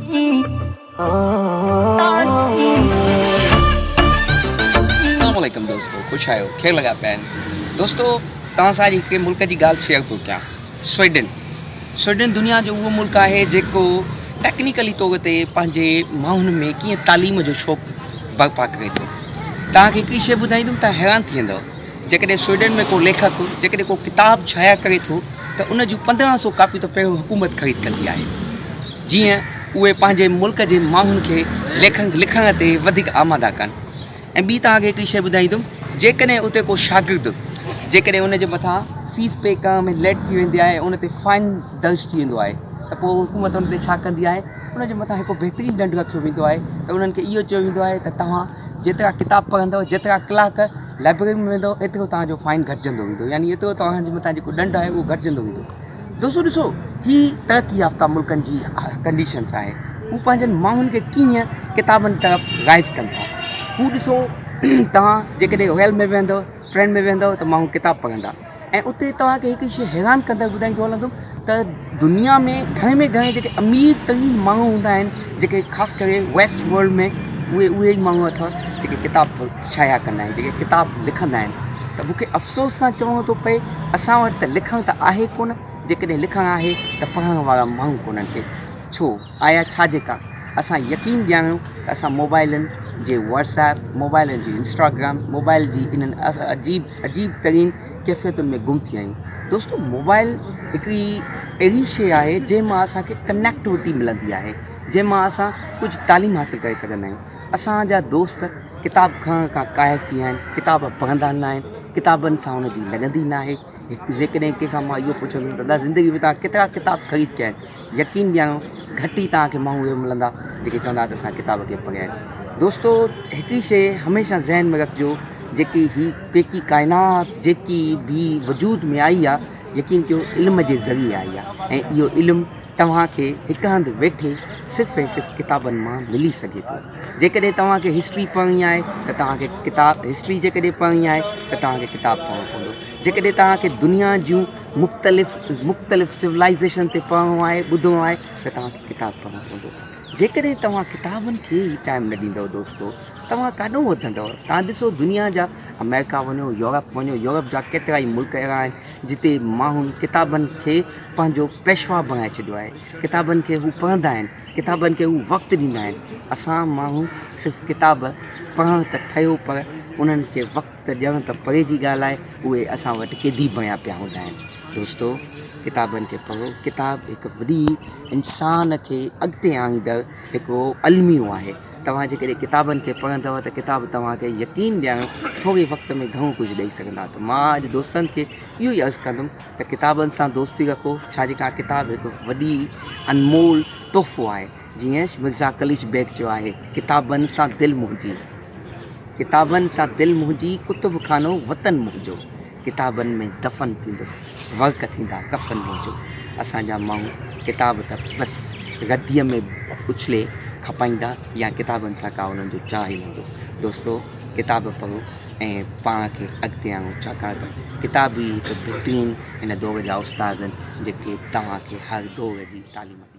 अस्सलामुअलैकुम दोस्तों, खुश आयो खेल लगा पैन दोस्तों तव्हां सां हिकु मुल्क जी ॻाल्हि शेयर थो कयां। स्वीडन दुनिया जो उहो मुल्क आहे जेको टेक्निकली तौर ते पंहिंजे माण्हुनि में कीअं तालीम जो शौक़ु बर्पा करे थो। तव्हांखे हिकिड़ी शइ ॿुधाईंदुमि, तव्हां हैरान थी वेंदव। जेकॾहिं स्वीडन में को लेखक जेकॾहिं को किताबु छाया करे थो त उन जूं 1500 कापियूं त पहिरियों हुकूमत ख़रीद कंदी आहे, जीअं उहे पंहिंजे मुल्क जे माण्हुनि खे लिखण ते वधीक आमादा कनि। ऐं ॿी तव्हांखे हिकिड़ी शइ ॿुधाईंदुमि, जेकॾहिं उते को शागिर्दु जेकॾहिं उनजे मथां फीस पे करण में लेट थी वेंदी आहे, उन ते फाइन दर्ज थी वेंदो आहे, त पोइ हुकूमत उन ते छा कंदी आहे, उनजे मथां हिकु बहितरीनु दंड रखियो वेंदो आहे त उन्हनि खे इहो चयो वेंदो आहे त तव्हां जेतिरा किताब पढ़ंदव, जेतिरा कलाक लाइब्रेरी में वेंदव, एतिरो तव्हांजो फाइन घटिजंदो वेंदो, यानी एतिरो तव्हांजे मथां जेको दंड आहे उहो घटिजंदो वेंदो। दोस्तो ॾिसो, हीअ तरक़ी याफ़्ता मुल्कनि जी कंडीशन्स आहे। हू पंहिंजनि माण्हुनि खे कीअं किताबनि तरफ़ राइज कनि था। हू ॾिसो, तव्हां जेकॾहिं रेल में वेंदव, ट्रेन में वेंदव त माण्हू किताब पढ़ंदा, ऐं उते तव्हांखे हिकिड़ी शइ हैरान कंदड़ ॿुधाईंदो हलंदुमि त दुनिया में घणे जेके अमीर तरीन माण्हू हूंदा आहिनि, जेके ख़ासि करे वेस्ट वर्ल्ड में उहे ई माण्हू अथव जेके किताब शाया कंदा आहिनि, जेके किताब लिखंदा आहिनि। त मूंखे अफ़सोस सां चवणो थो पए, असां वटि त लिखणु त आहे कोन, जेकॾहिं लिखणु आहे त पढ़ण वारा माण्हू कोन्हनि के। छो आया छाजे का असां यकीन ॾियारियूं त असां मोबाइलनि जे व्हाट्सएप, मोबाइलनि जी इंस्टाग्राम, मोबाइल जी इन्हनि अजीब तरीन कैफ़ियतुनि में गुम थी आहियूं। दोस्तो, मोबाइल हिकिड़ी अहिड़ी शइ आहे जंहिंमां असांखे कनेक्टिविटी मिलंदी आहे, जंहिंमां असां कुझु तालीम हासिलु करे सघंदा आहियूं। असांजा दोस्त किताब खणण खां क़ाइद थी विया आहिनि, किताब पढ़ंदा न आहिनि, किताबनि सां हुनजी लॻंदी न आहे। जेकॾहिं कंहिंखां मां इहो पुछंदुमि त दादा ज़िंदगी में तव्हां केतिरा किताब ख़रीद कया आहिनि, यकीन ॾियारियो घटि ई तव्हांखे माण्हू इहे मिलंदा जेके चवंदा त असां किताब खे पढ़िया आहिनि। दोस्तो, हिकिड़ी शइ हमेशह ज़हन में रखिजो, जेकी पेकी काइनात जेकी बि वजूद में आई आहे, यकीन कयो इल्म जे ज़रिए आई आहे, ऐं इहो इल्मु तव्हांखे हिकु हंधि वेठे सिर्फ़ु ऐं सिर्फ़ु किताबनि मां मिली सघे थो। जेकॾहिं तव्हांखे हिस्ट्री पढ़णी आहे त तव्हांखे हिस्ट्री जेकॾहिं पढ़णी आहे त तव्हांखे किताबु पढ़णो पवंदो। जेकॾहिं तव्हांखे दुनिया जूं मुख़्तलिफ़ सिविलाइज़ेशन ते पढ़णो आहे, ॿुधणो आहे त तव्हांखे किताबु पढ़णो पवंदो। जेकॾहिं तव्हां किताबनि खे ई टाइम न ॾींदव दोस्तो, तव्हां काॾों वधंदव। तव्हां ॾिसो, दुनिया जा अमेरिका वञो, यूरोप जा केतिरा ई मुल्क अहिड़ा आहिनि जिते माण्हुनि किताबनि खे पंहिंजो पेशवा बणाए छॾियो आहे। किताबनि खे हू पढ़ंदा आहिनि, किताबनि खे हू वक़्तु ॾींदा आहिनि। असां माण्हू सिर्फ़ु किताब पढ़ण त ठहियो, पर उन्हनि खे वक़्तु ॾियण त परे जी ॻाल्हि आहे, उहे असां वटि केॾी बणिया पिया हूंदा आहिनि। दोस्तो, किताबनि खे पढ़ो। किताब हिकु वॾी इंसान खे अॻिते आणींदड़ हिकिड़ो अलमियो आहे। तव्हां जेकॾहिं किताबनि खे पढ़ंदव त किताब तव्हांखे यकीन ॾियणु थोरे वक़्त में घणो कुझु ॾेई सघंदा। त मां अॼु दोस्तनि खे इहो ई अर्ज़ु कंदुमि त किताबनि सां दोस्ती रखो। छाजे का किताब हिकु वॾी अनमोल तोहफ़ो आहे। जीअं मिर्ज़ा कलीश बेग चयो आहे, किताबनि सां दिलि मुंहिंजी, किताबनि सां दिलि मुंहिंजी, कुतुब खानो वतन मुंहिंजो, किताबनि में दफ़न थींदुसि, वर्क थींदा कफ़न मुंहिंजो। असांजा माण्हू किताब त बसि गद्दीअ में उछले खपाईंदा या किताबनि सां का उन्हनि जो चाह ई हूंदो। दोस्तो, किताब पढ़ो ऐं पाण खे अॻिते आणो, छाकाणि त किताब ई हिकु बहितरीनु हिन दौर जा उस्ताद आहिनि जेके तव्हांखे हर दौर जी तालीम ॾींदा।